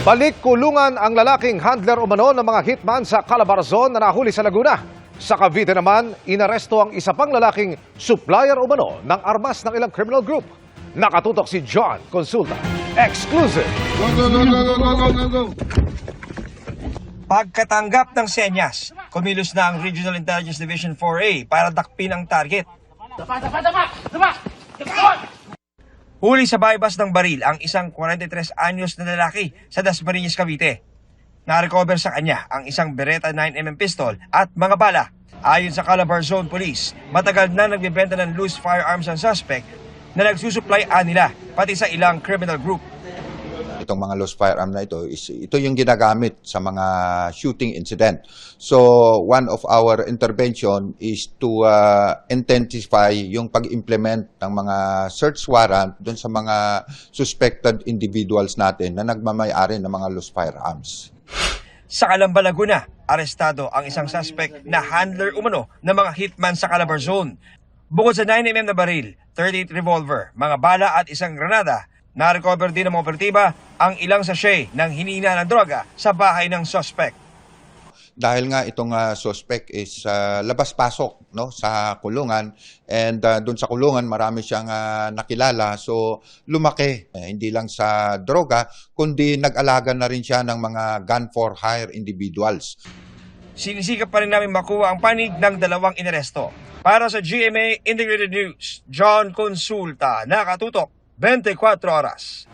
Balik kulungan ang lalaking handler umano ng mga hitman sa Calabarzon na nahuli sa Laguna. Sa Cavite naman, inaresto ang isa pang lalaking supplier umano ng armas ng ilang criminal group. Nakatutok si John Consulta. Exclusive! Pagkatanggap ng senyas, kumilos na ang Regional Intelligence Division 4A para dakpin ang target. Huli sa bypass ng baril ang isang 43 anyos na lalaki sa Dasmariñas, Cavite. Na-recover sa kanya ang isang Beretta 9mm pistol at mga bala. Ayon sa Calabarzon Police, matagal na nagbebenta ng loose firearms ang suspect na nagsusupply nila pati sa ilang criminal group. Itong mga loose firearm na ito yung ginagamit sa mga shooting incident. So one of our intervention is to intensify yung pag-implement ng mga search warrant doon sa mga suspected individuals natin na nagmamay-ari ng mga loose firearms. Sa Calamba, Laguna, arestado ang isang suspect na handler umano ng mga hitman sa Calabarzon. Bukod sa 9mm na baril, 38 revolver, mga bala at isang granada, na-recover din ng mga operatiba ang ilang sachet ng hinina ng droga sa bahay ng suspect. Dahil nga itong suspect is labas-pasok, no, sa kulungan, and doon sa kulungan marami siyang nakilala, so lumaki hindi lang sa droga kundi nag-alaga na rin siya ng mga gun for hire individuals. Sinisikap pa rin namin makuha ang panig ng dalawang inaresto. Para sa GMA Integrated News, John Consulta, nakatutok 24 oras.